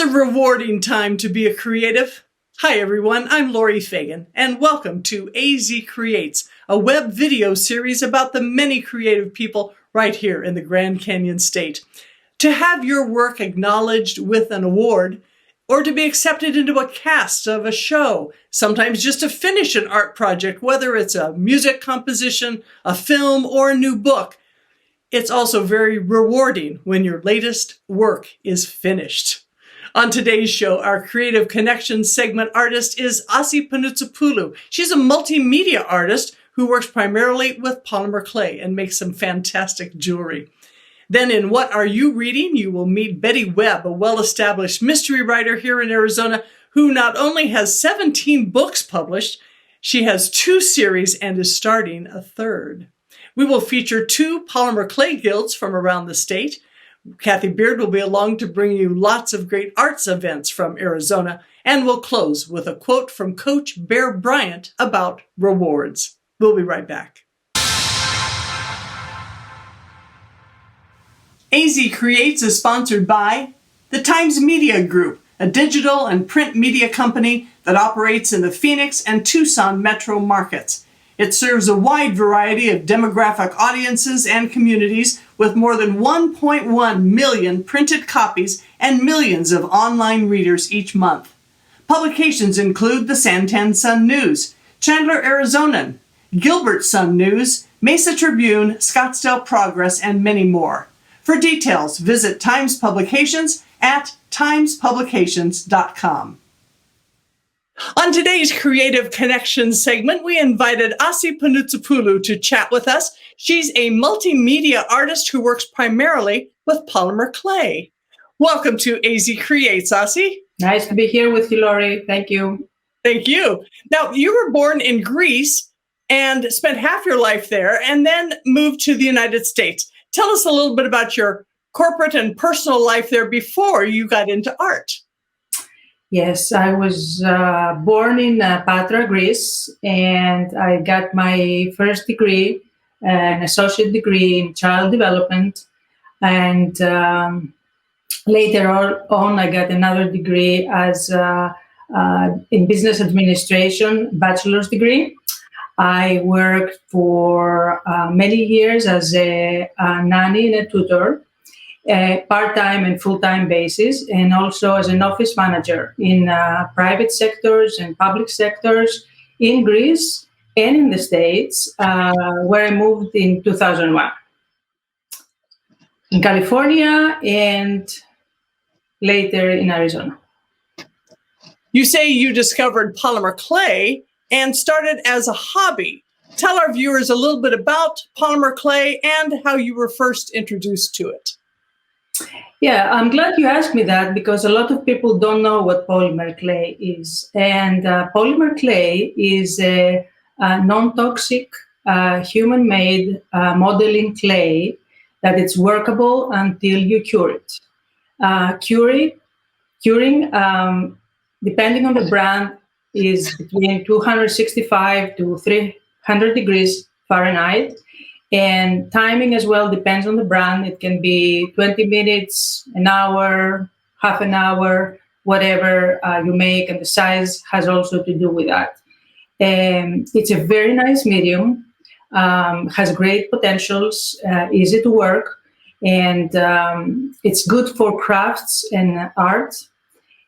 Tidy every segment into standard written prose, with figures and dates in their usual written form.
a rewarding time to be a creative. Hi everyone, I'm Laurie Fagen, and welcome to AZ Creates, a web video series about the many creative people right here in the Grand Canyon State. To have your work acknowledged with an award, or to be accepted into a cast of a show, sometimes just to finish an art project, whether it's a music composition, a film, or a new book. It's also very rewarding when your latest work is finished. On today's show, our Creative Connections segment artist is Asi Panoutsopoulou. She's a multimedia artist who works primarily with polymer clay and makes some fantastic jewelry. Then in What Are You Reading? You will meet Betty Webb, a well-established mystery writer here in Arizona who not only has 17 books published, she has 2 series and is starting a 3rd. We will feature 2 polymer clay guilds from around the state. Cathy will be along to bring you lots of great arts events from Arizona, and we'll close with a quote from Coach Bear Bryant about rewards. We'll be right back. AZ Creates is sponsored by the Times Media Group, a digital and print media company that operates in the Phoenix and Tucson metro markets. It serves a wide variety of demographic audiences and communities with more than 1.1 million printed copies and millions of online readers each month. Publications include the Santan Sun News, Chandler Arizonan, Gilbert Sun News, Mesa Tribune, Scottsdale Progress, and many more. For details, visit Times Publications at timespublications.com. On today's Creative Connections segment, we invited Asi Panoutsopoulou to chat with us. She's a multimedia artist who works primarily with polymer clay. Welcome to AZ Creates, Asi. Nice to be here with you, Laurie. Thank you. Thank you. Now, you were born in Greece and spent half your life there and then moved to the United States. Tell us a little bit about your corporate and personal life there before you got into art. Yes, I was born in Patra, Greece, and I got my first degree, an associate degree in child development. And later on, I got another degree as in business administration, bachelor's degree. I worked for many years as a nanny and a tutor, part-time and full-time basis, and also as an office manager in private sectors and public sectors in Greece and in the States, where I moved in 2001. In California and later in Arizona. You say you discovered polymer clay and started as a hobby. Tell our viewers a little bit about polymer clay and how you were first introduced to it. Yeah, I'm glad you asked me that because a lot of people don't know what polymer clay is. And polymer clay is a non-toxic, human-made modeling clay that it's workable until you cure it. Curing, depending on the brand, is between 265 to 300 degrees Fahrenheit. And timing as well depends on the brand. It can be 20 minutes, an hour, half an hour, whatever you make, and the size has also to do with that. It's a very nice medium, has great potentials, easy to work, and it's good for crafts and art.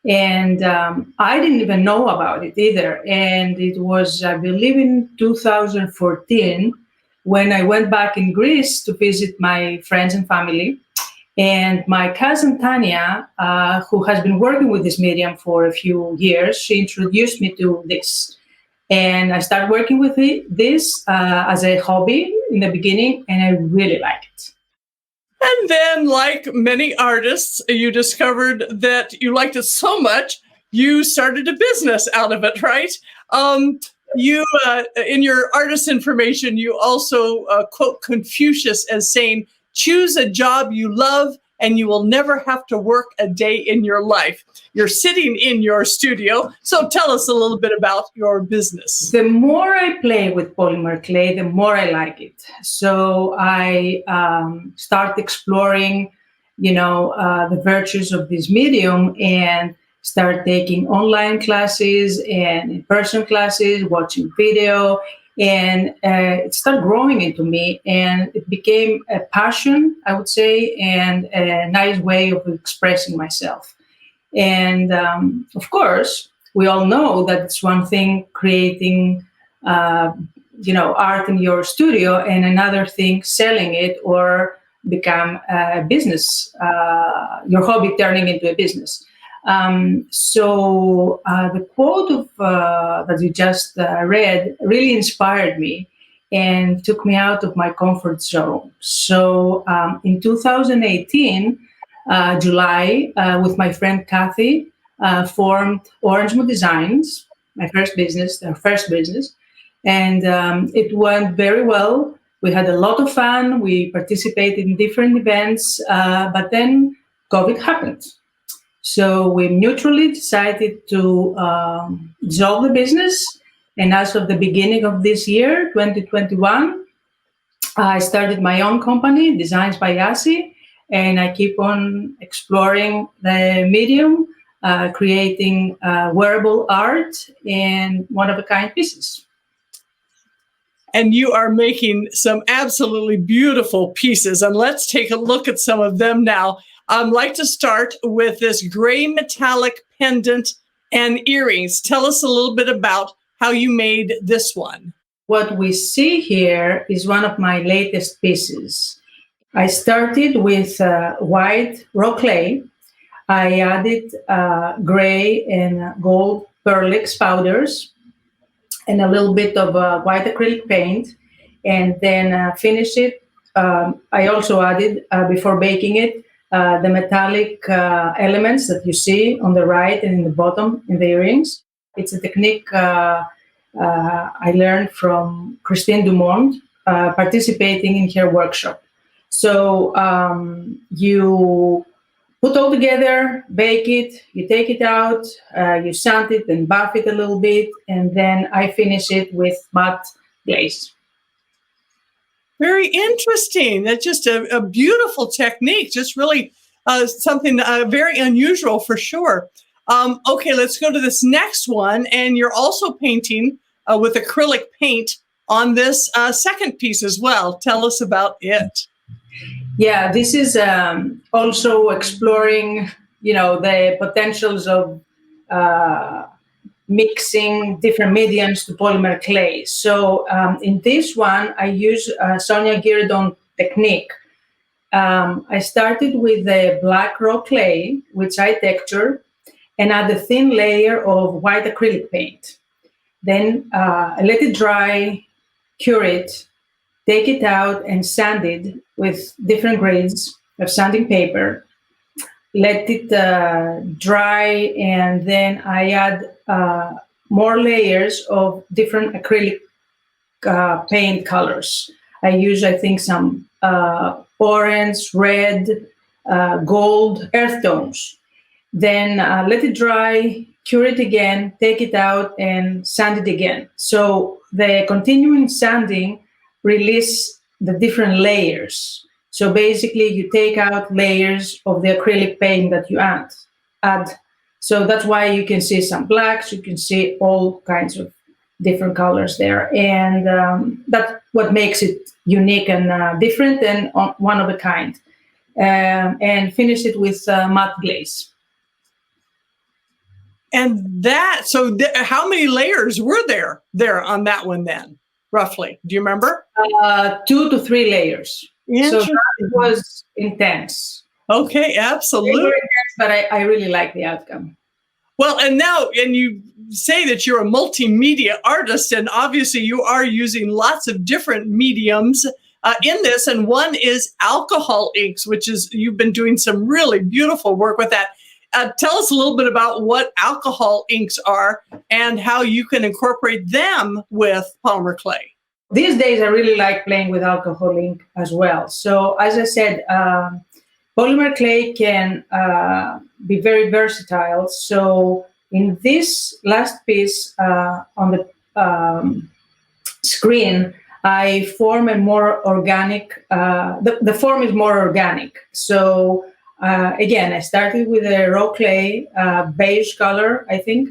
And I didn't even know about it either. And it was, I believe, in 2014, when I went back in Greece to visit my friends and family, and my cousin Tanya, who has been working with this medium for a few years, she introduced me to this. And I started working with this as a hobby in the beginning, and I really like it. And then, like many artists, you discovered that you liked it so much, you started a business out of it, right? You, in your artist information, you also quote Confucius as saying, "Choose a job you love and you will never have to work a day in your life." You're sitting in your studio, so tell us a little bit about your business. The more I play with polymer clay, the more I like it. So I start exploring the virtues of this medium and start taking online classes and in-person classes, watching video, and it started growing into me, and it became a passion, I would say, and a nice way of expressing myself. And of course, we all know that it's one thing creating, art in your studio, and another thing selling it or become a business, your hobby turning into a business. So the quote of that you just read really inspired me and took me out of my comfort zone. So in 2018, July, with my friend Cathy, formed Orange Mood Designs, our first business, and it went very well. We had a lot of fun. We participated in different events, but then COVID happened. So we mutually decided to dissolve the business. And as of the beginning of this year, 2021, I started my own company, Designs by Asi, and I keep on exploring the medium, creating wearable art and one-of-a-kind pieces. And you are making some absolutely beautiful pieces. And let's take a look at some of them now. I'd like to start with this gray metallic pendant and earrings. Tell us a little bit about how you made this one. What we see here is one of my latest pieces. I started with white raw clay. I added gray and gold Perlix powders and a little bit of white acrylic paint, and then finish it. I also added, before baking it, the metallic elements that you see on the right and in the bottom in the earrings. It's a technique I learned from Christine Dumont, participating in her workshop. So you put all together, bake it, you take it out, you sand it and buff it a little bit, and then I finish it with matte glaze. Very interesting. That's just a beautiful technique. Just really something very unusual for sure. Okay, let's go to this next one. And you're also painting with acrylic paint on this second piece as well. Tell us about it. Yeah, this is also exploring, the potentials of mixing different mediums to polymer clay. So in this one, I use Sonia Giridon technique. I started with the black raw clay, which I textured, and add a thin layer of white acrylic paint. Then I let it dry, cure it, take it out and sand it with different grades of sanding paper. Let it dry, and then I add more layers of different acrylic paint colors. I use, I think, some orange, red, gold, earth tones. Then let it dry, cure it again, take it out and sand it again. So the continuing sanding release the different layers. So basically you take out layers of the acrylic paint that you add. So that's why you can see some blacks, you can see all kinds of different colors there. And that's what makes it unique and different and one of a kind. And finish it with matte glaze. And how many layers were there on that one then, roughly? Do you remember? 2 to 3 layers. So that was intense. Okay, absolutely. Very intense, but I really like the outcome. Well, and you say that you're a multimedia artist, and obviously you are using lots of different mediums in this, and one is alcohol inks, which is, you've been doing some really beautiful work with that. Tell us a little bit about what alcohol inks are and how you can incorporate them with polymer clay. These days, I really like playing with alcohol ink as well. So as I said, polymer clay can be very versatile. So in this last piece on the screen, I form a more organic, the form is more organic. So again, I started with a raw clay, beige color, I think.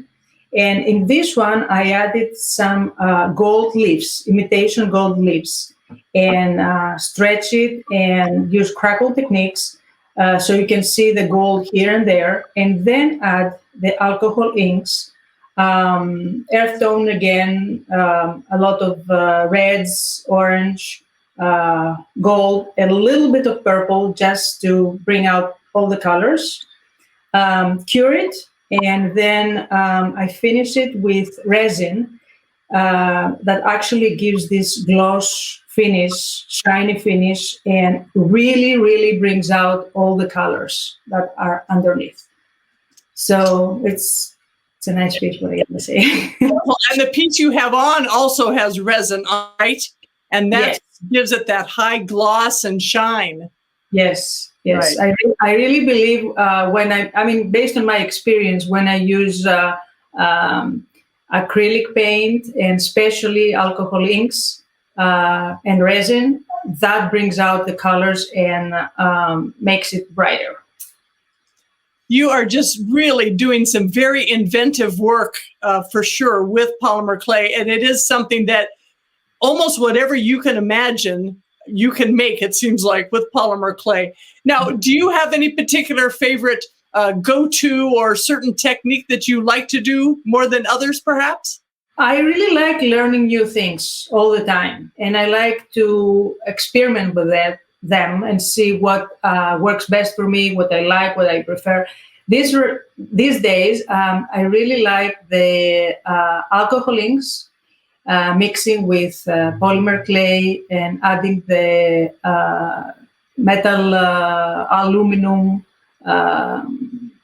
And in this one, I added some gold leaves, imitation gold leaves, and stretch it and use crackle techniques so you can see the gold here and there. And then add the alcohol inks, earth tone again, a lot of reds, orange, gold, a little bit of purple just to bring out all the colors. Cure it, and then I finish it with resin that actually gives this gloss finish, shiny finish, and really, really brings out all the colors that are underneath. So it's a nice piece, what I gotta say. Well, and the piece you have on also has resin, right? And that gives it that high gloss and shine. Yes. Right. I really believe when I mean, based on my experience, when I use acrylic paint and especially alcohol inks and resin, that brings out the colors and makes it brighter. You are just really doing some very inventive work for sure with polymer clay. And it is something that almost whatever you can imagine, you can make, it seems like, with polymer clay. Now, do you have any particular favorite go-to or certain technique that you like to do more than others, perhaps? I really like learning new things all the time. And I like to experiment with them and see what works best for me, what I like, what I prefer. These days, I really like the alcohol inks, mixing with polymer clay and adding the metal aluminum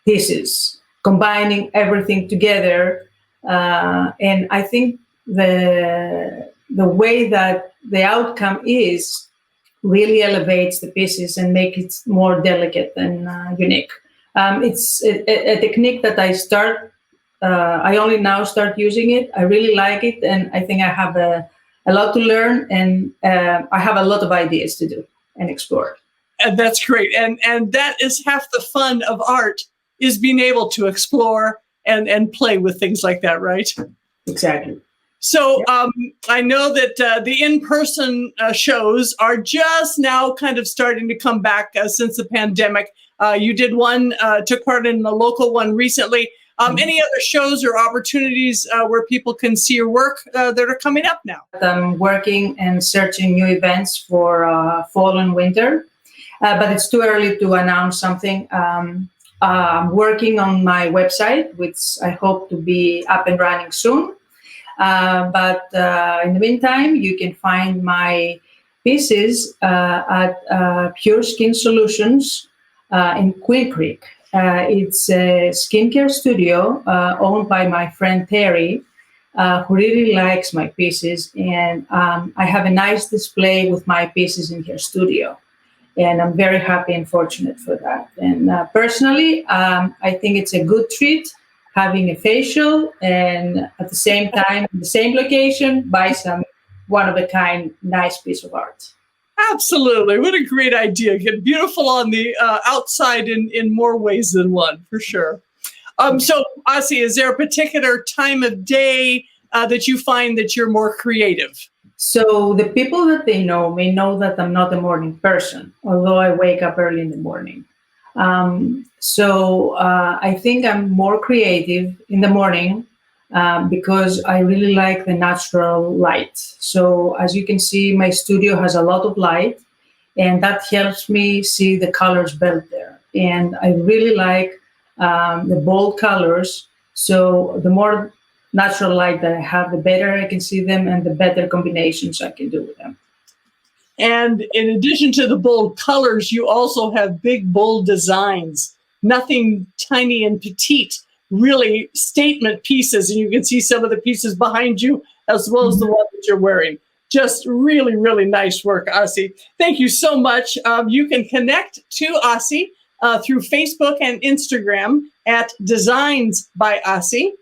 pieces, combining everything together. And I think the way that the outcome is really elevates the pieces and make it more delicate and unique. It's a technique that I only now start using it. I really like it, and I think I have a lot to learn, and I have a lot of ideas to do and explore. And that's great. And that is half the fun of art, is being able to explore and play with things like that, right? Exactly. So I know that the in-person shows are just now kind of starting to come back since the pandemic. You did one, took part in the local one recently. Any other shows or opportunities where people can see your work that are coming up now? I'm working and searching new events for fall and winter, but it's too early to announce something. I'm working on my website, which I hope to be up and running soon. But in the meantime, you can find my pieces at Pure Skin Solutions in Queen Creek. It's a skincare studio owned by my friend Terry, who really likes my pieces. And I have a nice display with my pieces in her studio. And I'm very happy and fortunate for that. And personally, I think it's a good treat having a facial and at the same time, in the same location, buy some one-of-a-kind nice piece of art. Absolutely. What a great idea. Get beautiful on the outside in more ways than one, for sure. So, Asi, is there a particular time of day that you find that you're more creative? So the people that they know may know that I'm not a morning person, although I wake up early in the morning. So I think I'm more creative in the morning because I really like the natural light. So as you can see, my studio has a lot of light, and that helps me see the colors better there. And I really like the bold colors. So the more natural light that I have, the better I can see them and the better combinations I can do with them. And in addition to the bold colors, you also have big, bold designs, nothing tiny and petite, really statement pieces. And you can see some of the pieces behind you, as well as the one that you're wearing. Just really, really nice work, Asi. Thank you so much. You can connect to Asi through Facebook and Instagram at Designs by Asi.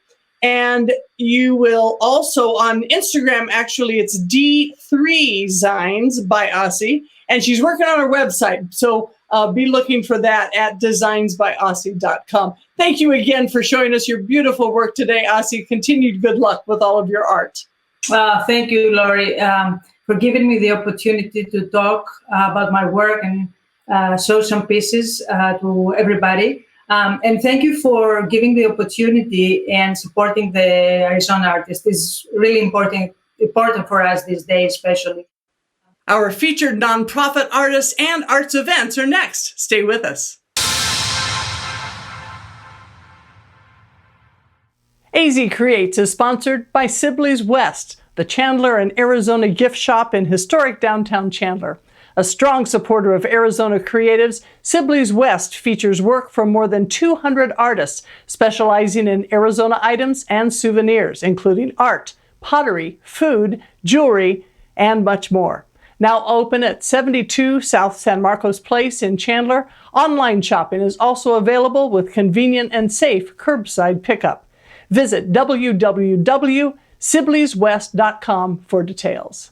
And you will also on Instagram, actually, it's D3 Zines by Asi. And she's working on her website. So be looking for that at designsbyasi.com. Thank you again for showing us your beautiful work today, Asi. Continued good luck with all of your art. Thank you, Laurie, for giving me the opportunity to talk about my work and show some pieces to everybody. And thank you for giving the opportunity and supporting the Arizona artists. It's really important for us these days, especially. Our featured nonprofit artists and arts events are next. Stay with us. AZ Creates is sponsored by Sibley's West, the Chandler and Arizona gift shop in historic downtown Chandler. A strong supporter of Arizona creatives, Sibley's West features work from more than 200 artists specializing in Arizona items and souvenirs, including art, pottery, food, jewelry, and much more. Now open at 72 South San Marcos Place in Chandler, online shopping is also available with convenient and safe curbside pickup. Visit www.sibleyswest.com for details.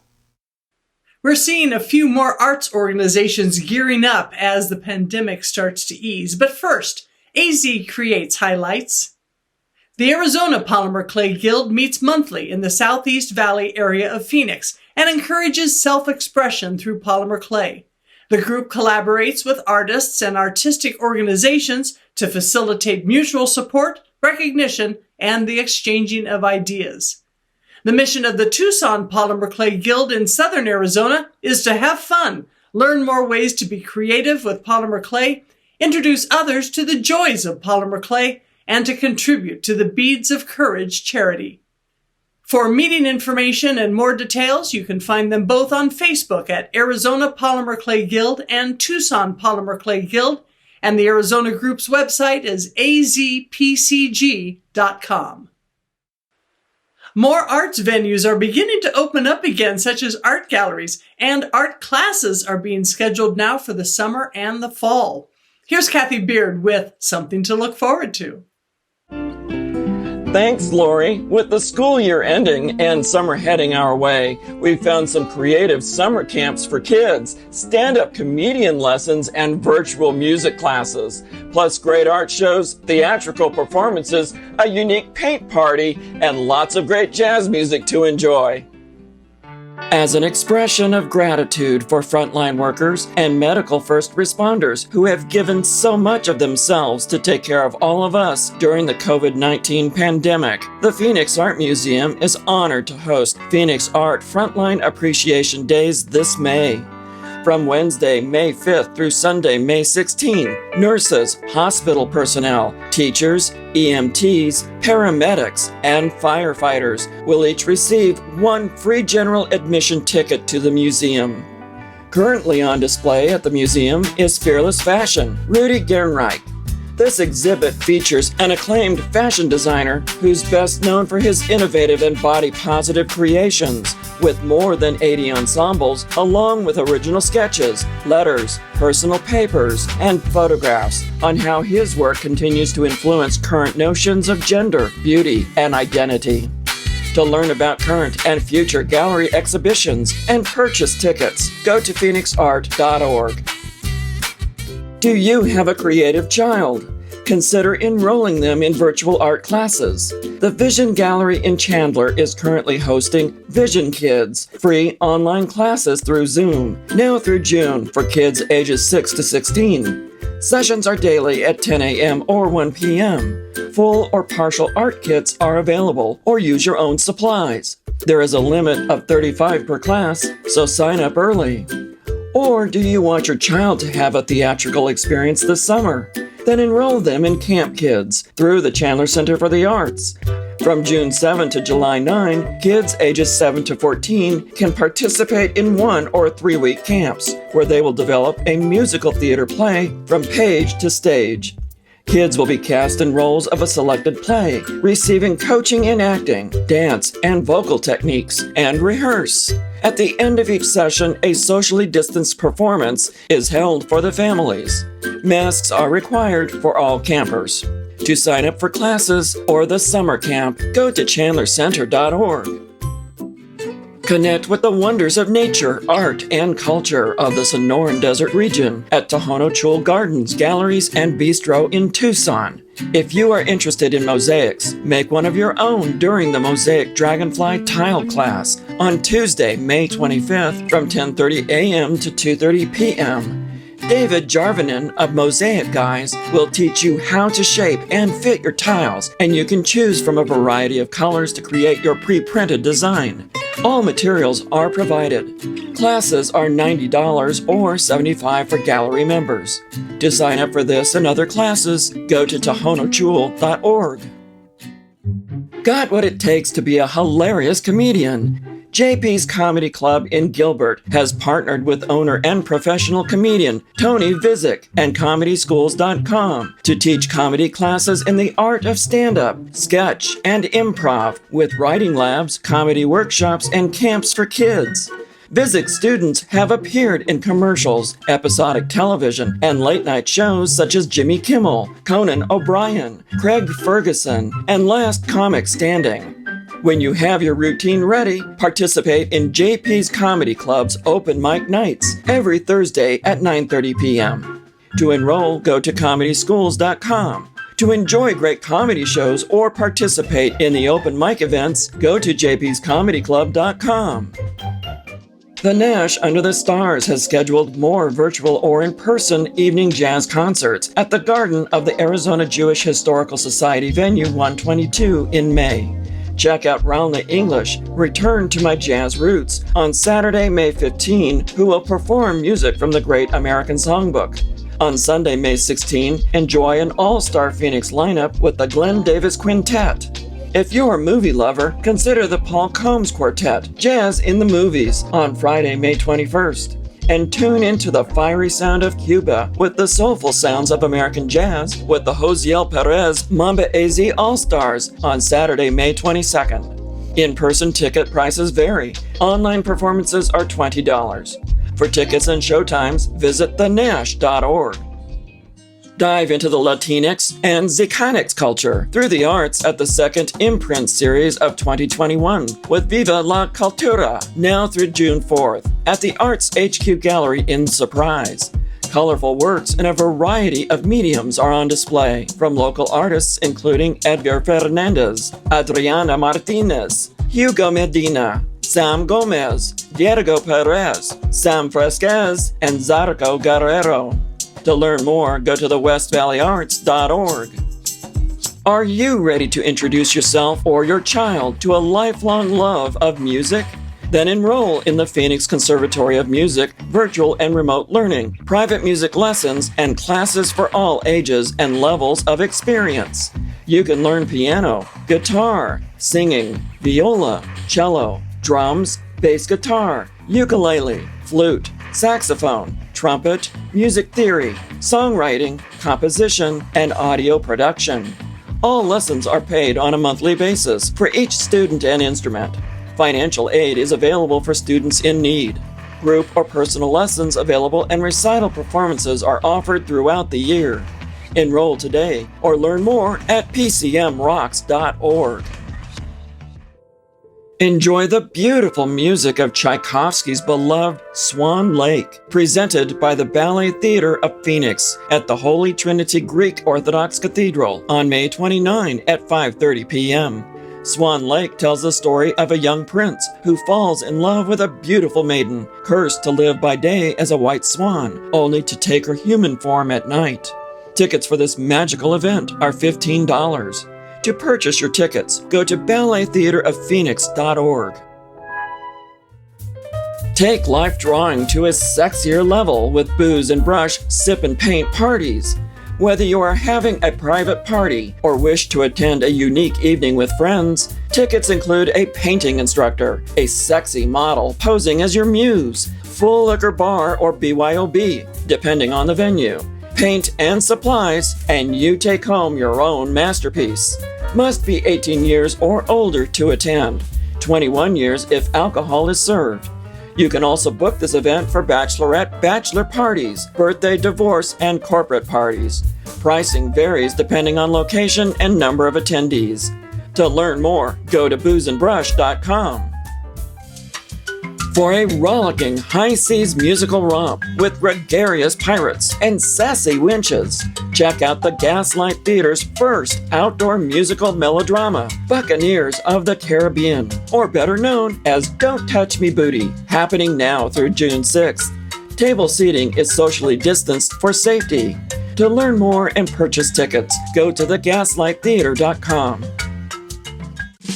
We're seeing a few more arts organizations gearing up as the pandemic starts to ease. But first, AZ Creates highlights. The Arizona Polymer Clay Guild meets monthly in the Southeast Valley area of Phoenix and encourages self-expression through polymer clay. The group collaborates with artists and artistic organizations to facilitate mutual support, recognition, and the exchanging of ideas. The mission of the Tucson Polymer Clay Guild in southern Arizona is to have fun, learn more ways to be creative with polymer clay, introduce others to the joys of polymer clay, and to contribute to the Beads of Courage charity. For meeting information and more details, you can find them both on Facebook at Arizona Polymer Clay Guild and Tucson Polymer Clay Guild, and the Arizona group's website is azpcg.com. More arts venues are beginning to open up again, such as art galleries, and art classes are being scheduled now for the summer and the fall. Here's Cathy Beard with something to look forward to. Thanks, Laurie. With the school year ending and summer heading our way, we've found some creative summer camps for kids, stand-up comedian lessons, and virtual music classes. Plus great art shows, theatrical performances, a unique paint party, and lots of great jazz music to enjoy. As an expression of gratitude for frontline workers and medical first responders who have given so much of themselves to take care of all of us during the COVID-19 pandemic, the Phoenix Art Museum is honored to host Phoenix Art Frontline Appreciation Days this May. From Wednesday, May 5th through Sunday, May 16th, nurses, hospital personnel, teachers, EMTs, paramedics, and firefighters will each receive one free general admission ticket to the museum. Currently on display at the museum is Fearless Fashion, Rudy Gernreich. This exhibit features an acclaimed fashion designer who's best known for his innovative and body-positive creations, with more than 80 ensembles, along with original sketches, letters, personal papers, and photographs on how his work continues to influence current notions of gender, beauty, and identity. To learn about current and future gallery exhibitions and purchase tickets, go to phoenixart.org. Do you have a creative child? Consider enrolling them in virtual art classes. The Vision Gallery in Chandler is currently hosting Vision Kids, free online classes through Zoom, now through June for kids ages 6 to 16. Sessions are daily at 10 a.m. or 1 p.m. Full or partial art kits are available, or use your own supplies. There is a limit of 35 per class, so sign up early. Or do you want your child to have a theatrical experience this summer? Then enroll them in Camp Kids through the Chandler Center for the Arts. From June 7 to July 9, kids ages 7 to 14 can participate in 1 or 3-week camps where they will develop a musical theater play from page to stage. Kids will be cast in roles of a selected play, receiving coaching in acting, dance, and vocal techniques, and rehearse. At the end of each session, a socially distanced performance is held for the families. Masks are required for all campers. To sign up for classes or the summer camp, go to chandlercenter.org. Connect with the wonders of nature, art, and culture of the Sonoran Desert region at Tohono-Chul Gardens, Galleries, and Bistro in Tucson. If you are interested in mosaics, make one of your own during the Mosaic Dragonfly tile class on Tuesday, May 25th from 10:30 a.m. to 2:30 p.m. David Jarvinen of Mosaic Guys will teach you how to shape and fit your tiles, and you can choose from a variety of colors to create your pre-printed design. All materials are provided. Classes are $90 or $75 for gallery members. To sign up for this and other classes, go to tohonochul.org. Got what it takes to be a hilarious comedian? JP's Comedy Club in Gilbert has partnered with owner and professional comedian Tony Visick and ComedySchools.com to teach comedy classes in the art of stand-up, sketch, and improv with writing labs, comedy workshops, and camps for kids. Visick students have appeared in commercials, episodic television, and late-night shows such as Jimmy Kimmel, Conan O'Brien, Craig Ferguson, and Last Comic Standing. When you have your routine ready, participate in JP's Comedy Club's open mic nights every Thursday at 9:30 p.m. To enroll, go to ComedySchools.com. To enjoy great comedy shows or participate in the open mic events, go to jpscomedyclub.com. The Nash Under the Stars has scheduled more virtual or in-person evening jazz concerts at the Garden of the Arizona Jewish Historical Society venue 122 in May. Check out Roundly English, Return to My Jazz Roots, on Saturday, May 15, who will perform music from the Great American Songbook. On Sunday, May 16, enjoy an all-star Phoenix lineup with the Glenn Davis Quintet. If you're a movie lover, consider the Paul Combs Quartet, Jazz in the Movies, on Friday, May 21st. And tune into the fiery sound of Cuba with the soulful sounds of American jazz with the Josiel Perez Mamba AZ All-Stars on Saturday, May 22nd. In-person ticket prices vary. Online performances are $20. For tickets and showtimes, visit thenash.org. Dive into the Latinx and Xicanx culture through the arts at the second Imprint series of 2021 with Viva la Cultura, now through June 4th, at the Arts HQ Gallery in Surprise. Colorful works in a variety of mediums are on display from local artists including Edgar Fernandez, Adriana Martinez, Hugo Medina, Sam Gomez, Diego Perez, Sam Fresquez, and Zarco Guerrero. To learn more, go to thewestvalleyarts.org. Are you ready to introduce yourself or your child to a lifelong love of music? Then enroll in the Phoenix Conservatory of Music, virtual and remote learning, private music lessons, and classes for all ages and levels of experience. You can learn piano, guitar, singing, viola, cello, drums, bass guitar, ukulele, flute, saxophone, trumpet, music theory, songwriting, composition, and audio production. All lessons are paid on a monthly basis for each student and instrument. Financial aid is available for students in need. Group or personal lessons available and recital performances are offered throughout the year. Enroll today or learn more at pcmrocks.org. Enjoy the beautiful music of Tchaikovsky's beloved Swan Lake, presented by the Ballet Theater of Phoenix at the Holy Trinity Greek Orthodox Cathedral on May 29 at 5:30 p.m. Swan Lake tells the story of a young prince who falls in love with a beautiful maiden, cursed to live by day as a white swan, only to take her human form at night. Tickets for this magical event are $15. To purchase your tickets, go to ballettheateroffphoenix.org. Take life drawing to a sexier level with Booze and Brush Sip and Paint parties. Whether you are having a private party or wish to attend a unique evening with friends, tickets include a painting instructor, a sexy model posing as your muse, full liquor bar or BYOB, depending on the venue, paint and supplies, and you take home your own masterpiece. Must be 18 years or older to attend. 21 years if alcohol is served. You can also book this event for bachelorette, bachelor parties, birthday, divorce, and corporate parties. Pricing varies depending on location and number of attendees. To learn more, go to boozeandbrush.com. for a rollicking high seas musical romp with gregarious pirates and sassy winches. Check out the Gaslight Theater's first outdoor musical melodrama, Buccaneers of the Caribbean, or better known as Don't Touch Me Booty, happening now through June 6th. Table seating is socially distanced for safety. To learn more and purchase tickets, go to thegaslighttheater.com.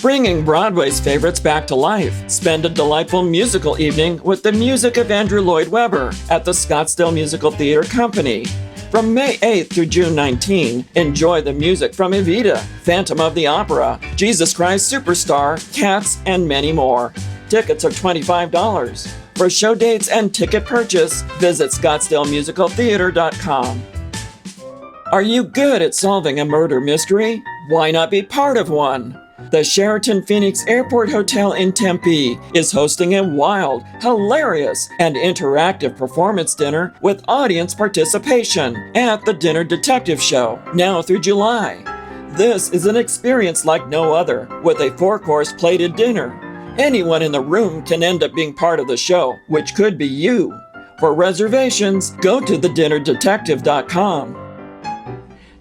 Bringing Broadway's favorites back to life, spend a delightful musical evening with the music of Andrew Lloyd Webber at the Scottsdale Musical Theater Company. From May 8th through June 19, enjoy the music from Evita, Phantom of the Opera, Jesus Christ Superstar, Cats, and many more. Tickets are $25. For show dates and ticket purchase, visit scottsdalemusicaltheater.com. Are you good at solving a murder mystery? Why not be part of one? The Sheraton Phoenix Airport Hotel in Tempe is hosting a wild, hilarious, and interactive performance dinner with audience participation at the Dinner Detective Show, now through July. This is an experience like no other, with a 4-course plated dinner. Anyone in the room can end up being part of the show, which could be you. For reservations, go to thedinnerdetective.com.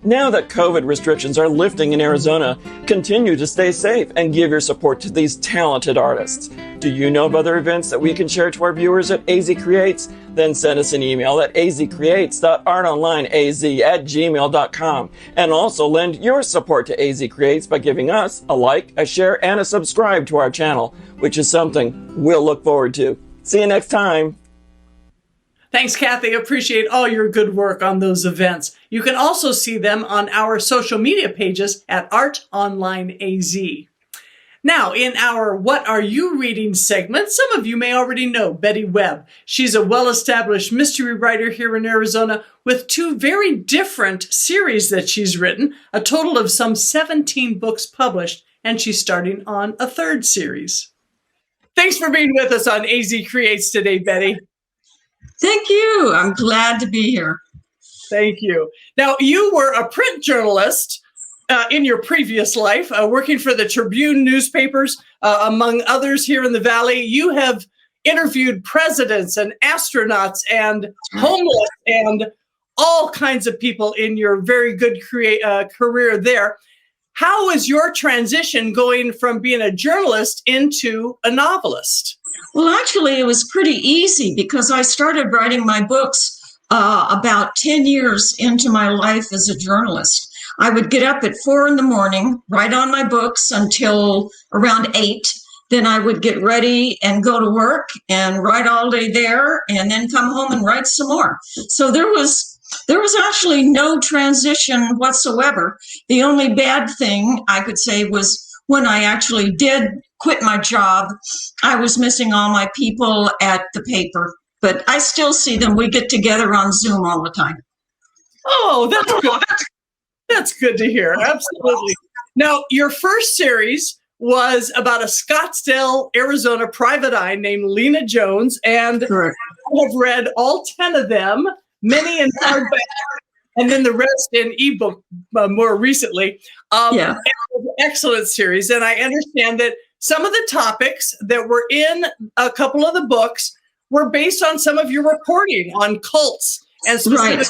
Now that COVID restrictions are lifting in Arizona, continue to stay safe and give your support to these talented artists. Do you know of other events that we can share to our viewers at AZ Creates? Then send us an email at azcreates.artonlineaz@gmail.com, and also lend your support to AZ Creates by giving us a like, a share, and a subscribe to our channel, which is something we'll look forward to. See you next time. Thanks, Cathy. Appreciate all your good work on those events. You can also see them on our social media pages at Art Online AZ. Now, in our What Are You Reading segment, some of you may already know Betty Webb. She's a well-established mystery writer here in Arizona with 2 very different series that she's written, a total of some 17 books published, and she's starting on a 3rd series. Thanks for being with us on AZ Creates today, Betty. Thank you. I'm glad to be here. Thank you. Now, you were a print journalist in your previous life, working for the Tribune newspapers, among others here in the Valley. You have interviewed presidents and astronauts and homeless and all kinds of people in your very good career there. How was your transition going from being a journalist into a novelist? Well, actually, it was pretty easy because I started writing my books about 10 years into my life as a journalist. I would get up at 4 a.m, write on my books until around 8. Then I would get ready and go to work and write all day there, and then come home and write some more. So there was actually no transition whatsoever. The only bad thing I could say was when I actually did quit my job, I was missing all my people at the paper, but I still see them. We get together on Zoom all the time. Oh, that's good. That's good to hear. Absolutely. Now, your first series was about a Scottsdale, Arizona private eye named Lena Jones, and Correct. I have read all 10 of them, many in hardback, and then the rest in ebook more recently. Yeah. It was an excellent series, and I understand that some of the topics that were in a couple of the books were based on some of your reporting on cults and specifically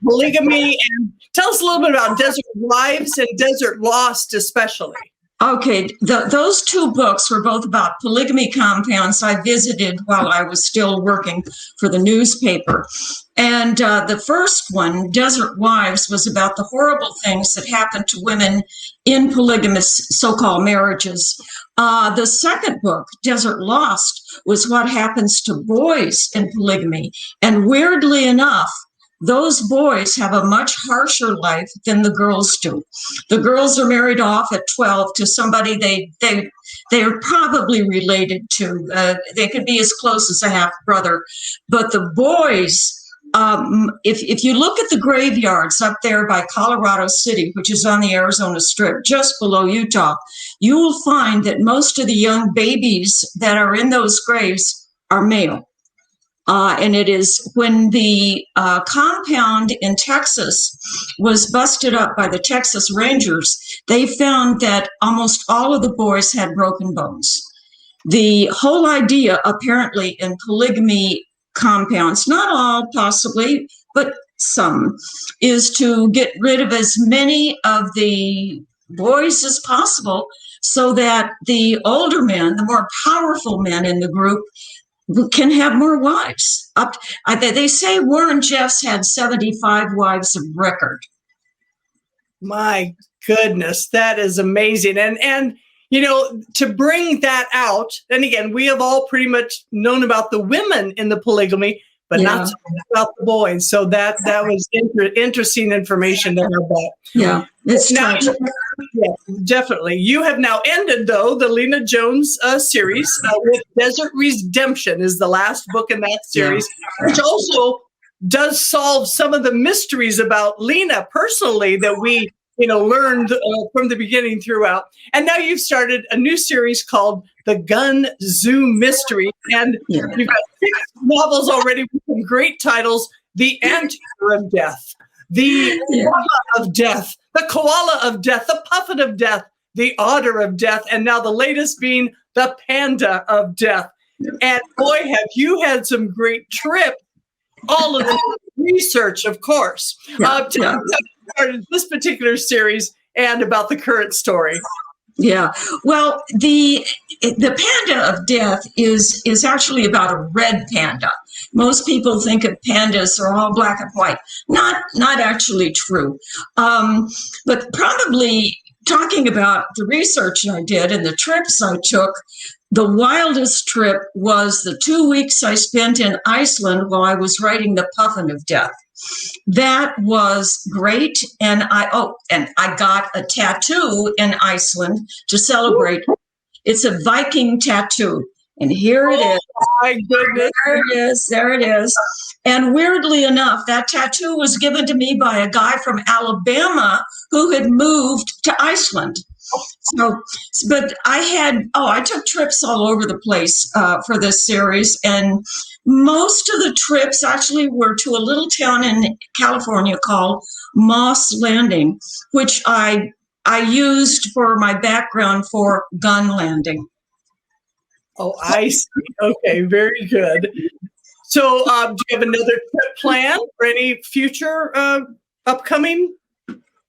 polygamy. And tell us a little bit about Desert Wives and Desert Lost especially. Okay, those 2 books were both about polygamy compounds I visited while I was still working for the newspaper. And the first one, Desert Wives, was about the horrible things that happened to women in polygamous so-called marriages. The second book, Desert Lost, was what happens to boys in polygamy. And weirdly enough, those boys have a much harsher life than the girls do. The girls are married off at 12 to somebody they are probably related to. They could be as close as a half brother. But the boys, if you look at the graveyards up there by Colorado City, which is on the Arizona Strip, just below Utah, you will find that most of the young babies that are in those graves are male. And it is when the compound in Texas was busted up by the Texas Rangers, they found that almost all of the boys had broken bones. the whole idea, apparently, in polygamy compounds, not all possibly, but some, is to get rid of as many of the boys as possible so that the older men, the more powerful men in the group, can have more wives. They say Warren Jeffs had 75 wives of record. My goodness, that is amazing. And you know, to bring that out, and again, we have all pretty much known about the women in the polygamy, but not so much about the boys. So that was interesting information to have that. Yeah, it's tragic. Yeah, definitely. You have now ended, though, the Lena Jones series with Desert Redemption is the last book in that series, which also does solve some of the mysteries about Lena personally that we learned from the beginning throughout. And now you've started a new series called The Gun Zoo Mystery. And you've got 6 novels already with some great titles: The Anteater of Death, The Llama of Death, The Koala of Death, The Puffin of Death, The Otter of Death, and now the latest being The Panda of Death. And boy, have you had some great trip. All of the research, of course. Started this particular series and about the current story. Yeah, well, the Panda of Death is actually about a red panda. Most people think of pandas are all black and white. Not actually true. But probably talking about the research I did and the trips I took, the wildest trip was the 2 weeks I spent in Iceland while I was writing The Puffin of Death. That was great, and I got a tattoo in Iceland to celebrate. It's a Viking tattoo, and here it is. My goodness. There it is. And weirdly enough, that tattoo was given to me by a guy from Alabama who had moved to Iceland. So, but I took trips all over the place for this series, and most of the trips actually were to a little town in California called Moss Landing, which I used for my background for gun landing. Oh, I see. Okay, very good. So do you have another trip planned for any future upcoming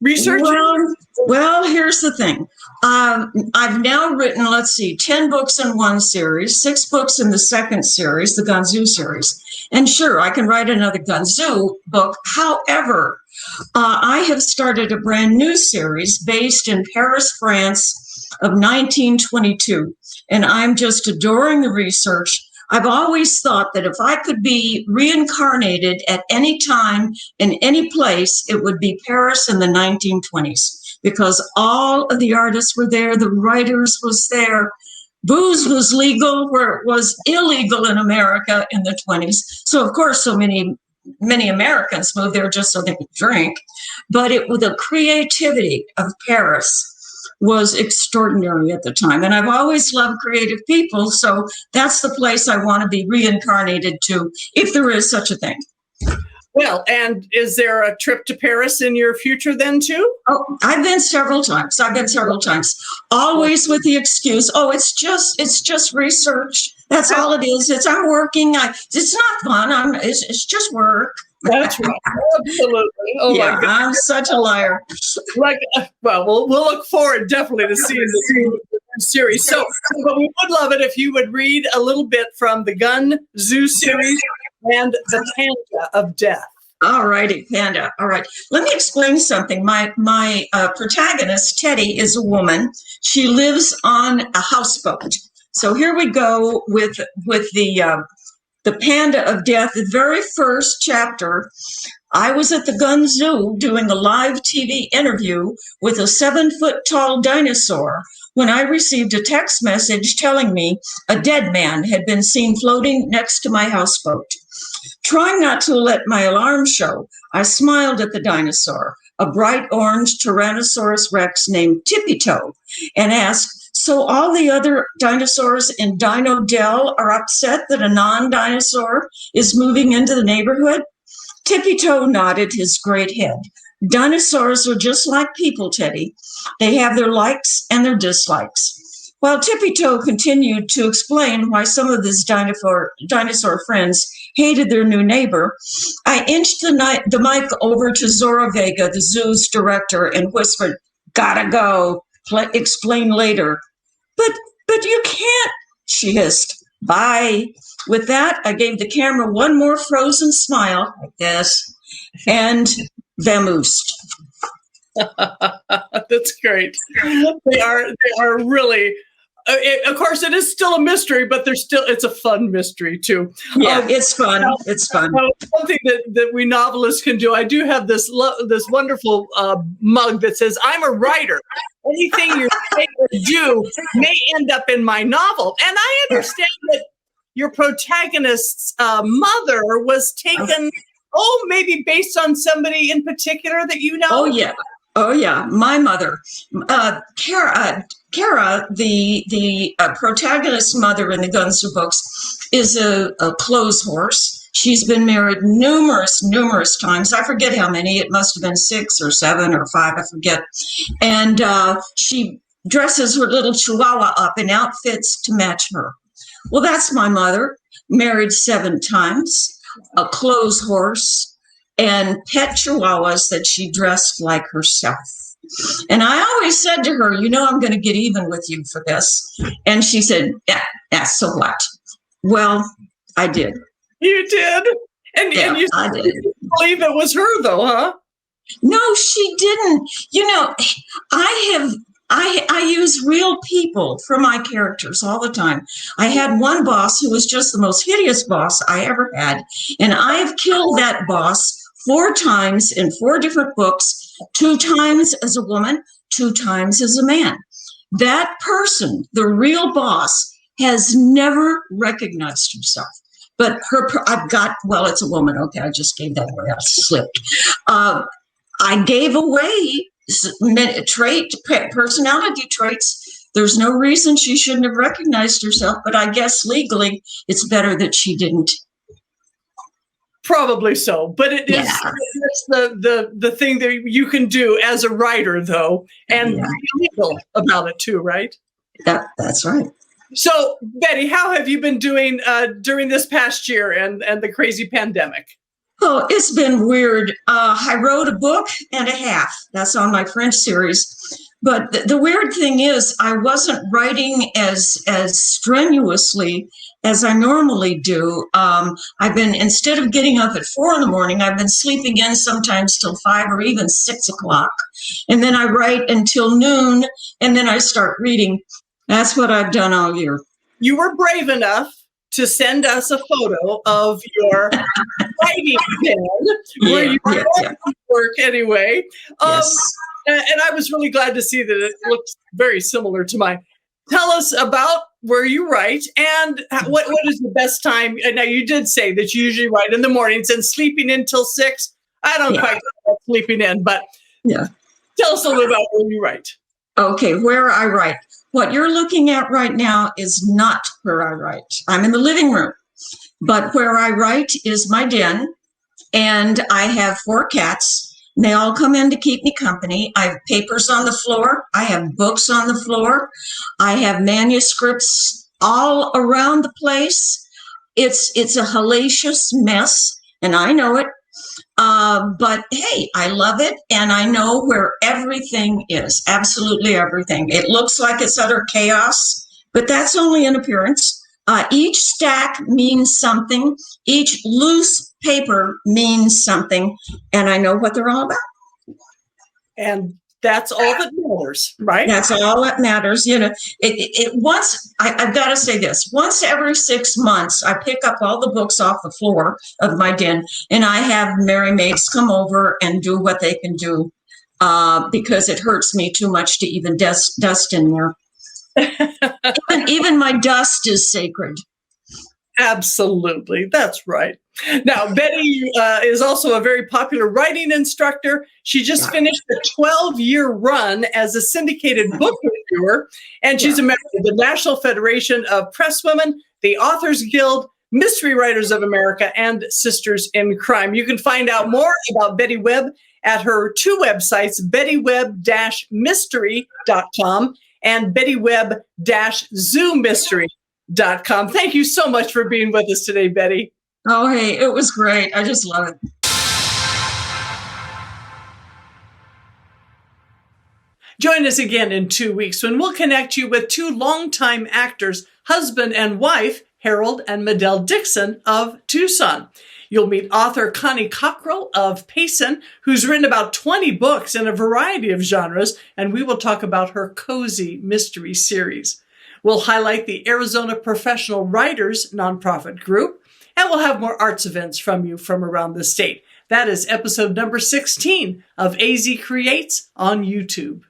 research? Well, here's the thing. I've now written, 10 books in one series, 6 books in the second series, the Gunzoo series. And sure, I can write another Gunzoo book. However, I have started a brand new series based in Paris, France of 1922. And I'm just adoring the research. I've always thought that if I could be reincarnated at any time in any place, it would be Paris in the 1920s, because all of the artists were there, the writers was there. Booze was legal where it was illegal in America in the 20s. So of course, so many Americans moved there just so they could drink. But the creativity of Paris was extraordinary at the time. And I've always loved creative people, so that's the place I want to be reincarnated to, if there is such a thing. Well, and is there a trip to Paris in your future then too? Oh, I've been several times. Always with the excuse, it's just research. That's all it is. I'm working. It's not fun. It's just work. That's right. Absolutely. Oh yeah, my God. I'm such a liar. We'll look forward definitely to seeing the series. So, but we would love it if you would read a little bit from the Gun Zoo series and the Panda of Death. All righty, Panda. All right. Let me explain something. My protagonist, Teddy, is a woman. She lives on a houseboat. So here we go with the Panda of Death. The very first chapter, I was at the Gun Zoo doing a live TV interview with a 7-foot-tall dinosaur when I received a text message telling me a dead man had been seen floating next to my houseboat. Trying not to let my alarm show, I smiled at the dinosaur, a bright orange Tyrannosaurus Rex named Tippy Toe, and asked, so all the other dinosaurs in Dino Dell are upset that a non-dinosaur is moving into the neighborhood? Tippy Toe nodded his great head. Dinosaurs are just like people, Teddy. They have their likes and their dislikes. While Tippy Toe continued to explain why some of his dinosaur friends hated their new neighbor, I inched the mic over to Zora Vega, the zoo's director, and whispered, "Gotta go. Explain later." But you can't, she hissed. "Bye." With that, I gave the camera one more frozen smile, like this, and vamoosed. That's great. They are really. Of course, it is still a mystery, but it's a fun mystery too. Yeah, it's fun. It's fun. Something that we novelists can do. I do have this wonderful mug that says, "I'm a writer. Anything you say or do may end up in my novel." And I understand that your protagonist's mother was taken, maybe based on somebody in particular that you know? Oh, yeah. My mother, Kara, the protagonist's mother in the Gunzer books, is a clothes horse. She's been married numerous times. I forget how many. It must have been 6 or 7 or 5. I forget. And she dresses her little chihuahua up in outfits to match her. Well, that's my mother, married 7 times, a clothes horse, and pet chihuahuas that she dressed like herself. And I always said to her, I'm going to get even with you for this. And she said, yeah, so what? Well, I did. You did? And you I did. didn't believe it was her, though, huh? No, she didn't. I use real people for my characters all the time. I had one boss who was just the most hideous boss I ever had. And I've killed that boss 4 times in 4 different books, 2 times as a woman, 2 times as a man. That person, the real boss, has never recognized herself. But it's a woman. Okay, I just gave that away. I slipped. I gave away personality traits. There's no reason she shouldn't have recognized herself, but I guess legally it's better that she didn't. Probably so, but it's the thing that you can do as a writer, though, and be legal about it too, right? That's right. So, Betty, how have you been doing during this past year and the crazy pandemic? Oh, it's been weird. I wrote a book and a half. That's on my French series. But the weird thing is I wasn't writing as strenuously as I normally do. Instead of getting up at 4 a.m, I've been sleeping in sometimes till 5 or even 6 o'clock. And then I write until noon, and then I start reading. That's what I've done all year. You were brave enough to send us a photo of your writing pen where you work anyway. Yes. And I was really glad to see that it looks very similar to mine. Tell us about where you write and what is the best time. Now, you did say that you usually write in the mornings and sleeping in till 6. I don't quite know about sleeping in, but tell us a little about where you write. Okay, where I write. What you're looking at right now is not where I write. I'm in the living room, but where I write is my den, and I have 4 cats. And they all come in to keep me company. I have papers on the floor. I have books on the floor. I have manuscripts all around the place. It's a hellacious mess, and I know it. But hey, I love it, and I know where everything is, absolutely everything. It looks like it's utter chaos, but that's only an appearance. Each stack means something. Each loose paper means something, and I know what they're all about. And that's all that matters, right? That's all that matters. I've got to say this, once every 6 months, I pick up all the books off the floor of my den, and I have merry maids come over and do what they can do, because it hurts me too much to even dust in there. even my dust is sacred. Absolutely. That's right. Now, Betty is also a very popular writing instructor. She just finished a 12-year run as a syndicated book reviewer, and she's a member of the National Federation of Presswomen, the Authors Guild, Mystery Writers of America, and Sisters in Crime. You can find out more about Betty Webb at her 2 websites, bettywebb-mystery.com and BettyWebb-ZooMystery.com. Thank you so much for being with us today, Betty. Oh, hey, it was great. I just love it. Join us again in 2 weeks when we'll connect you with two longtime actors, husband and wife, Harold and Medell Dixon of Tucson. You'll meet author Connie Cockrell of Payson, who's written about 20 books in a variety of genres, and we will talk about her cozy mystery series. We'll highlight the Arizona Professional Writers nonprofit group, and we'll have more arts events from you from around the state. That is episode number 16 of AZ Creates on YouTube.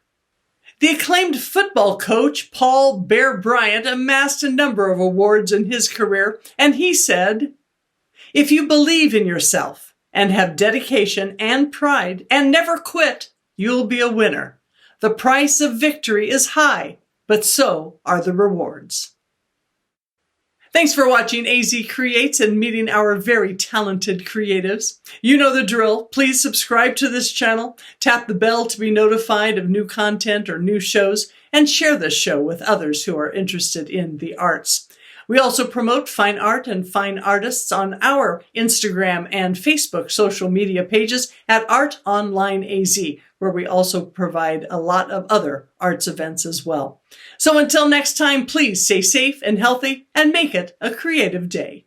The acclaimed football coach, Paul Bear Bryant, amassed a number of awards in his career, and he said, "If you believe in yourself and have dedication and pride and never quit, you'll be a winner. The price of victory is high, but so are the rewards." Thanks for watching AZ Creates and meeting our very talented creatives. You know the drill. Please subscribe to this channel, tap the bell to be notified of new content or new shows, and share this show with others who are interested in the arts. We also promote fine art and fine artists on our Instagram and Facebook social media pages at Art Online AZ, where we also provide a lot of other arts events as well. So until next time, please stay safe and healthy and make it a creative day.